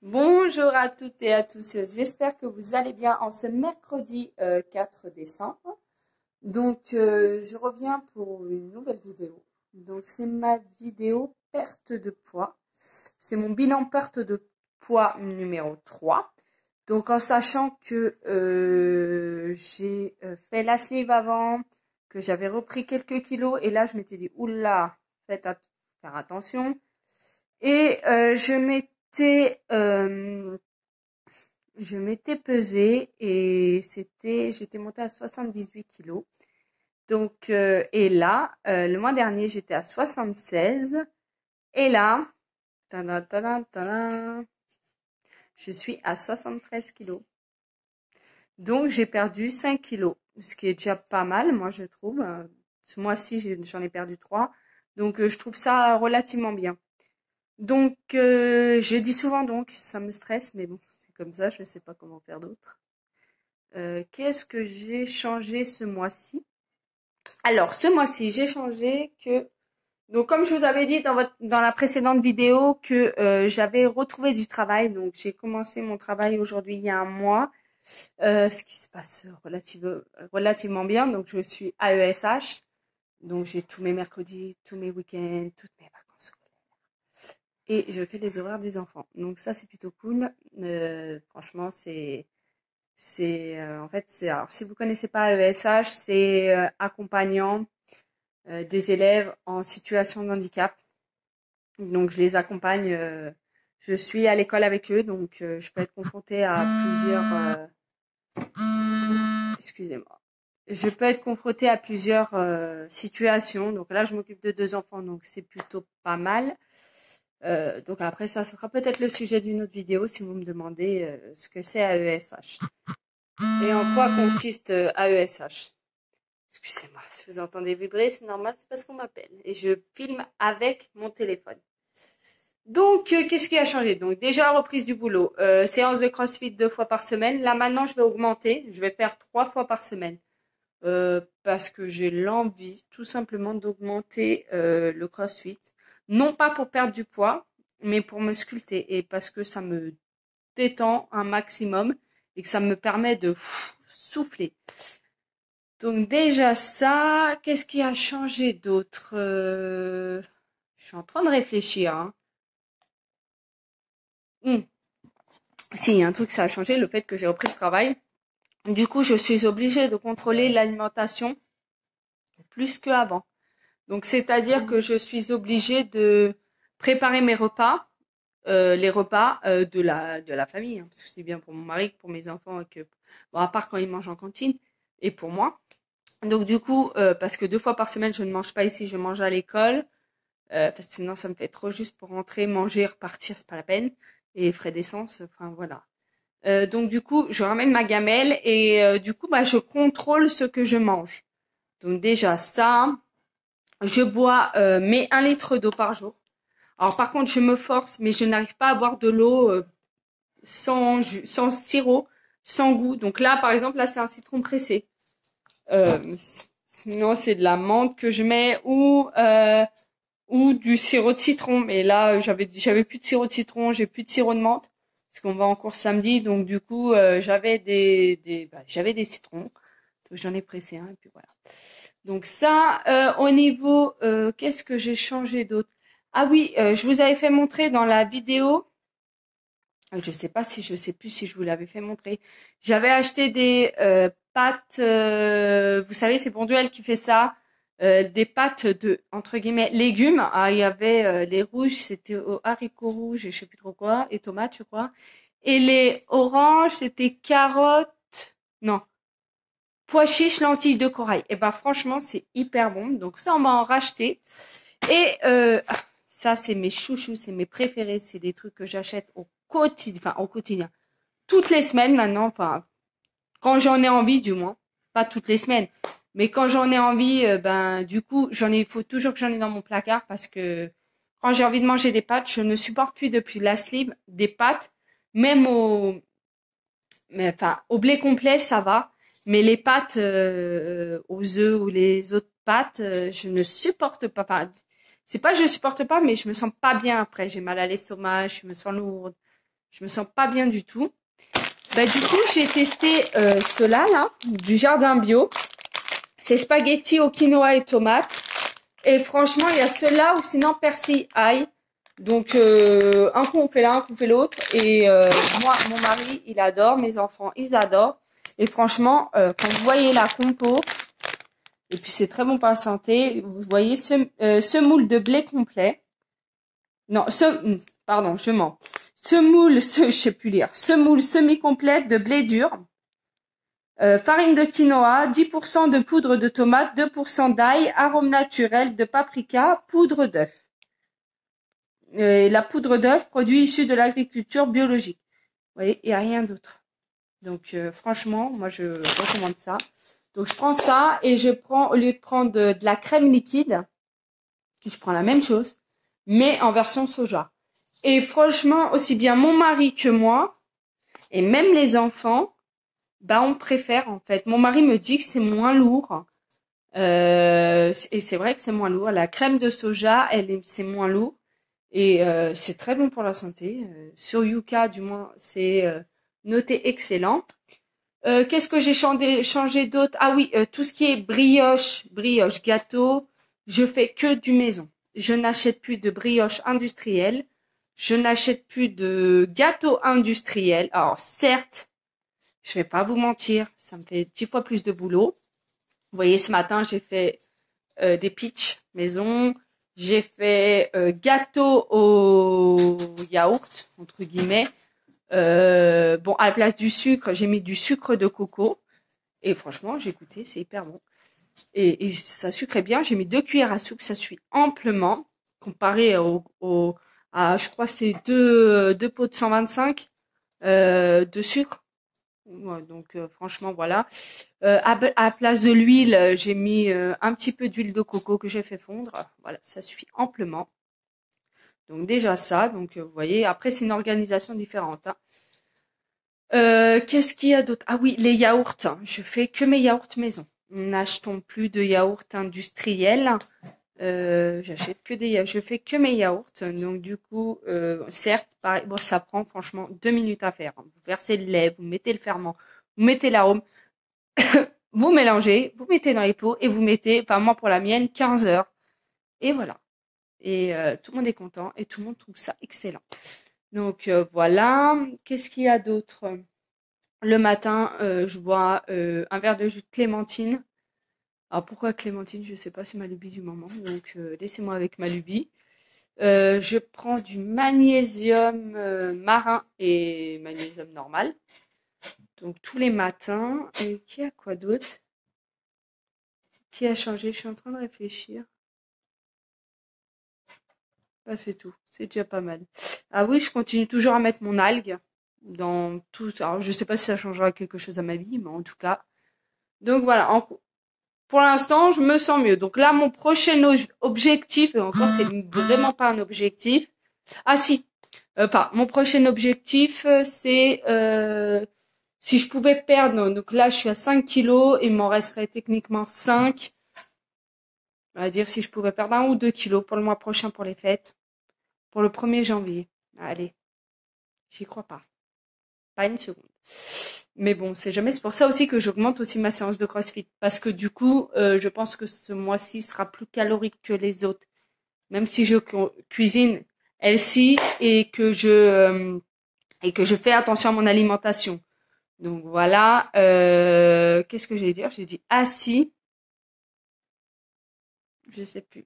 Bonjour à toutes et à tous, j'espère que vous allez bien en ce mercredi 4 décembre. Donc je reviens pour une nouvelle vidéo. Donc c'est ma vidéo perte de poids. C'est mon bilan perte de poids numéro 3. Donc en sachant que j'ai fait la sleeve avant, que j'avais repris quelques kilos et là je m'étais dit oula, faire attention. Et je m'étais pesée et j'étais montée à 78 kilos. Donc, et là, le mois dernier, j'étais à 76. Et là, tadam, tadam, tadam, je suis à 73 kilos. Donc, j'ai perdu 5 kilos, ce qui est déjà pas mal, moi, je trouve. Ce mois-ci, j'en ai perdu 3. Donc, je trouve ça relativement bien. Donc, je dis souvent donc, ça me stresse, mais bon, c'est comme ça, je ne sais pas comment faire d'autre. Qu'est-ce que j'ai changé ce mois-ci? Alors, ce mois-ci, j'ai changé que... Donc, comme je vous avais dit dans la précédente vidéo, que j'avais retrouvé du travail. Donc, j'ai commencé mon travail aujourd'hui, il y a un mois. Ce qui se passe relativement bien. Donc, je suis AESH. Donc, j'ai tous mes mercredis, tous mes week-ends, toutes mes vacances. Et je fais les horaires des enfants. Donc ça, c'est plutôt cool. Franchement, en fait, alors si vous connaissez pas ESH, c'est accompagnant des élèves en situation de handicap. Donc je les accompagne. Je suis à l'école avec eux, donc je peux être confrontée à plusieurs. Excusez-moi. Je peux être confrontée à plusieurs situations. Donc là, je m'occupe de 2 enfants, donc c'est plutôt pas mal. Donc après, ça sera peut-être le sujet d'une autre vidéo si vous me demandez ce que c'est AESH. Et en quoi consiste AESH. Excusez-moi, si vous entendez vibrer, c'est normal, c'est parce qu'on m'appelle. Et je filme avec mon téléphone. Donc, qu'est-ce qui a changé? Donc déjà, reprise du boulot. Séance de CrossFit 2 fois par semaine. Là, maintenant, je vais augmenter. Je vais faire 3 fois par semaine. Parce que j'ai l'envie, tout simplement, d'augmenter le CrossFit. Non pas pour perdre du poids, mais pour me sculpter. Et parce que ça me détend un maximum et que ça me permet de souffler. Donc déjà ça, qu'est-ce qui a changé d'autre? Je suis en train de réfléchir. Hein. Si, il y a un truc, ça a changé, le fait que j'ai repris le travail. Du coup, je suis obligée de contrôler l'alimentation plus qu'avant. Donc, c'est-à-dire que je suis obligée de préparer mes repas, les repas de la famille, hein, parce que c'est bien pour mon mari, pour mes enfants, et que bon, à part quand ils mangent en cantine, et pour moi. Donc du coup, parce que 2 fois par semaine, je ne mange pas ici, je mange à l'école, parce que sinon ça me fait trop juste pour rentrer, manger, repartir, c'est pas la peine, et frais d'essence, enfin voilà. Donc du coup, je ramène ma gamelle et du coup, je contrôle ce que je mange. Donc déjà ça, je bois mes 1 litre d'eau par jour. Alors par contre, je me force, mais je n'arrive pas à boire de l'eau sans sirop, sans goût. Donc là, par exemple, là c'est un citron pressé. Sinon c'est de la menthe que je mets ou du sirop de citron. Mais là, j'avais plus de sirop de citron, j'ai plus de sirop de menthe parce qu'on va en cours samedi. Donc du coup, j'avais des citrons. Donc j'en ai pressé un et puis voilà. Donc ça, au niveau, qu'est-ce que j'ai changé d'autre? Ah oui, je vous avais fait montrer dans la vidéo. Je sais plus si je vous l'avais fait montrer. J'avais acheté des pâtes, vous savez, c'est Bonduelle qui fait ça, des pâtes de entre guillemets légumes. Ah, il y avait les rouges, c'était aux haricots rouges et je sais plus trop quoi, et tomates, je crois. Et les oranges, c'était carottes, non, pois chiches, lentilles de corail. Et ben franchement, c'est hyper bon. Donc ça, on va en racheter. Et ça, c'est mes chouchous, c'est mes préférés, c'est des trucs que j'achète au quotidien, toutes les semaines maintenant, enfin, quand j'en ai envie du moins, pas toutes les semaines, mais quand j'en ai envie, du coup, il faut toujours que j'en ai dans mon placard parce que quand j'ai envie de manger des pâtes, je ne supporte plus depuis la sleeve des pâtes, même au blé complet, ça va, mais les pâtes aux œufs ou les autres pâtes, je ne supporte pas. Enfin, c'est pas que je supporte pas, mais je me sens pas bien après. J'ai mal à l'estomac, je me sens lourde, je me sens pas bien du tout. Bah du coup, j'ai testé ceux-là, là, du Jardin Bio. C'est spaghetti au quinoa et tomates. Et franchement, il y a ceux-là ou sinon persil ail. Donc un coup on fait l'un, un coup on fait l'autre. Et moi, mon mari, il adore, mes enfants, ils adorent. Et franchement, quand vous voyez la compo, et puis c'est très bon pour la santé, vous voyez semoule de blé complet. Non, pardon, je mens. Je sais plus lire. Semoule semi-complète de blé dur. Farine de quinoa, 10% de poudre de tomate, 2% d'ail, arôme naturel de paprika, poudre d'œuf. La poudre d'œuf, produit issu de l'agriculture biologique. Vous voyez, il n'y a rien d'autre. Donc franchement, moi je recommande ça. Donc je prends ça et je prends, au lieu de prendre de la crème liquide, je prends la même chose, mais en version soja. Et franchement, aussi bien mon mari que moi, et même les enfants, bah on préfère en fait. Mon mari me dit que c'est moins lourd. Et c'est vrai que c'est moins lourd. La crème de soja, c'est moins lourd. Et c'est très bon pour la santé. Sur Yuka, du moins, c'est noté excellent. Qu'est-ce que j'ai changé d'autre? Ah oui, tout ce qui est brioche, gâteau, je fais que du maison. Je n'achète plus de brioche industrielle. Je n'achète plus de gâteau industriel. Alors certes, je vais pas vous mentir, ça me fait 10 fois plus de boulot. Vous voyez, ce matin, j'ai fait des pitchs maison. J'ai fait gâteau au yaourt, entre guillemets. Bon, à la place du sucre, j'ai mis du sucre de coco. Et franchement, j'ai goûté, c'est hyper bon. Et ça sucrait bien. J'ai mis 2 cuillères à soupe, ça suit amplement. Comparé à, je crois, c'est deux pots de 125 de sucre. Ouais, donc franchement, voilà. À place de l'huile, j'ai mis un petit peu d'huile de coco que j'ai fait fondre. Voilà, ça suffit amplement. Donc déjà ça, donc vous voyez, après c'est une organisation différente, hein. Qu'est-ce qu'il y a d'autre? Ah oui, les yaourts. Je fais que mes yaourts maison. N'achetons plus de yaourts industriels. J'achète que des yaourts. Je fais que mes yaourts. Donc du coup, certes, pareil, bon, ça prend franchement 2 minutes à faire. Vous versez le lait, vous mettez le ferment, vous mettez l'arôme, vous mélangez, vous mettez dans les pots et vous mettez, enfin moi pour la mienne, 15 heures. Et voilà. Et tout le monde est content et tout le monde trouve ça excellent. Donc voilà. Qu'est-ce qu'il y a d'autre? Le matin, je bois un verre de jus de clémentine. Alors pourquoi clémentine? Je sais pas, c'est ma lubie du moment. Donc laissez-moi avec ma lubie. Je prends du magnésium marin et magnésium normal. Donc tous les matins. Et qui a quoi d'autre? Qui a changé? Je suis en train de réfléchir. Bah, c'est tout. C'est déjà pas mal. Ah oui, je continue toujours à mettre mon algue dans tout. Alors, je sais pas si ça changera quelque chose à ma vie, mais en tout cas. Donc voilà. Pour l'instant, je me sens mieux. Donc là, mon prochain objectif, et encore, c'est vraiment pas un objectif. Ah si. Enfin, mon prochain objectif, c'est si je pouvais perdre. Donc là, je suis à 5 kilos. Il m'en resterait techniquement 5. On va dire si je pouvais perdre 1 ou 2 kilos pour le mois prochain pour les fêtes. Pour le 1er janvier. Allez, j'y crois pas. Pas une seconde. Mais bon, c'est jamais. C'est pour ça aussi que j'augmente aussi ma séance de CrossFit. Parce que du coup, je pense que ce mois-ci sera plus calorique que les autres. Même si je cuisine healthy et que je fais attention à mon alimentation. Donc voilà. Qu'est-ce que j'ai dire? J'ai dit assis. Je sais plus.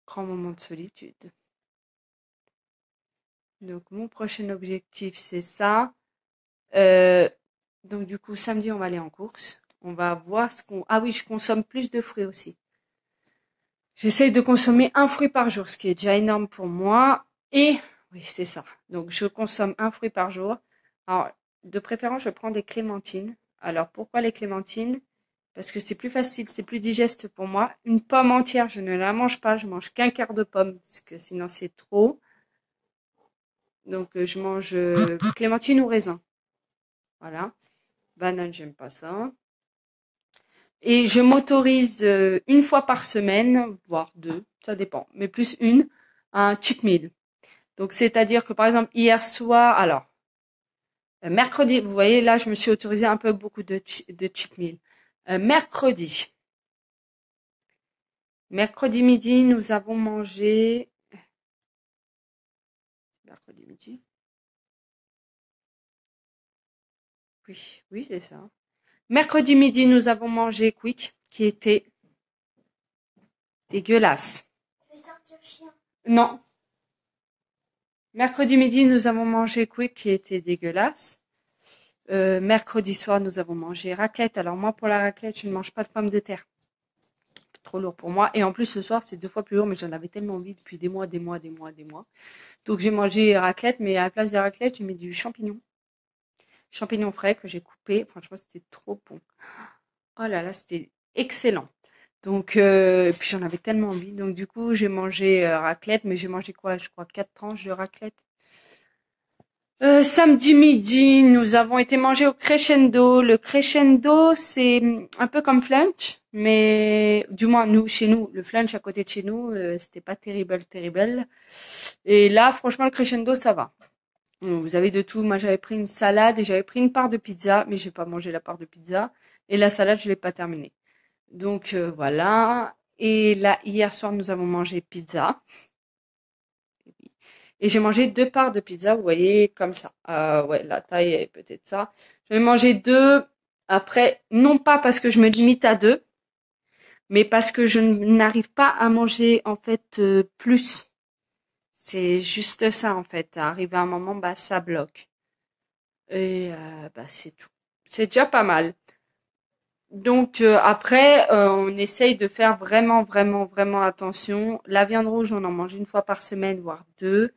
Grand moment de solitude. Donc mon prochain objectif, c'est ça. Donc du coup, samedi, on va aller en course. On va voir ce qu'on... Ah oui, je consomme plus de fruits aussi. J'essaye de consommer un fruit par jour, ce qui est déjà énorme pour moi. Et oui, c'est ça. Donc je consomme un fruit par jour. Alors, de préférence, je prends des clémentines. Alors pourquoi les clémentines? Parce que c'est plus facile, c'est plus digeste pour moi. Une pomme entière, je ne la mange pas. Je mange qu'un quart de pomme, parce que sinon c'est trop. Donc je mange clémentine ou raisin. Voilà. Banane, j'aime pas ça. Et je m'autorise une fois par semaine, voire deux, ça dépend, mais plus une, un cheat meal. Donc c'est-à-dire que par exemple hier soir, alors mercredi, vous voyez là, je me suis autorisé un peu beaucoup de cheat meal. Mercredi midi, nous avons mangé. Mercredi midi. Oui, oui, c'est ça. Mercredi midi, nous avons mangé Quick, qui était dégueulasse. Je vais sortir chien. Non. Mercredi midi, nous avons mangé Quick, qui était dégueulasse. Mercredi soir, nous avons mangé raclette. Alors moi, pour la raclette, je ne mange pas de pommes de terre. Trop lourd pour moi. Et en plus, ce soir, c'est 2 fois plus lourd, mais j'en avais tellement envie depuis des mois. Donc j'ai mangé raclette, mais à la place de raclette, j'ai mis du champignon. Champignon frais que j'ai coupé. Franchement, c'était trop bon. Oh là là, c'était excellent. Donc, puis j'en avais tellement envie. Donc du coup, j'ai mangé raclette, mais j'ai mangé quoi? Je crois 4 tranches de raclette. Samedi midi, nous avons été manger au Crescendo. Le Crescendo, c'est un peu comme Flunch, mais du moins chez nous, le Flunch à côté de chez nous, c'était pas terrible. Et là, franchement, le Crescendo, ça va. Vous avez de tout. Moi, j'avais pris une salade et j'avais pris une part de pizza, mais j'ai pas mangé la part de pizza. Et la salade, je l'ai pas terminée. Donc voilà. Et là, hier soir, nous avons mangé pizza. Et j'ai mangé 2 parts de pizza, vous voyez, comme ça. Ouais, la taille est peut-être ça. J'avais mangé 2. Après, non pas parce que je me limite à 2, mais parce que je n'arrive pas à manger, en fait, plus. C'est juste ça, en fait. Arrivé à un moment, bah, ça bloque. Et bah, c'est tout. C'est déjà pas mal. Donc après, on essaye de faire vraiment attention. La viande rouge, on en mange une fois par semaine, voire 2.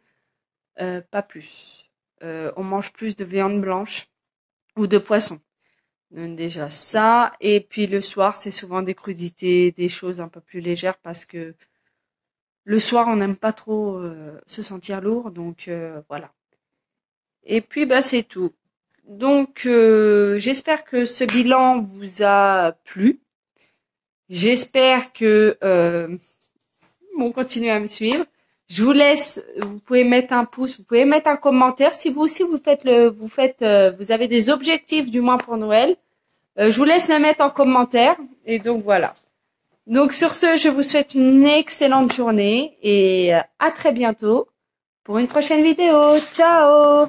Pas plus. On mange plus de viande blanche ou de poisson. Donc déjà ça. Et puis le soir, c'est souvent des crudités, des choses un peu plus légères parce que le soir, on n'aime pas trop se sentir lourd. Donc voilà. Et puis bah c'est tout. Donc j'espère que ce bilan vous a plu. J'espère que bon, continuez à me suivre. Je vous laisse, vous pouvez mettre un pouce, vous pouvez mettre un commentaire. Si vous aussi vous avez des objectifs du moins pour Noël, je vous laisse le mettre en commentaire. Et donc voilà. Donc sur ce, je vous souhaite une excellente journée et à très bientôt pour une prochaine vidéo. Ciao!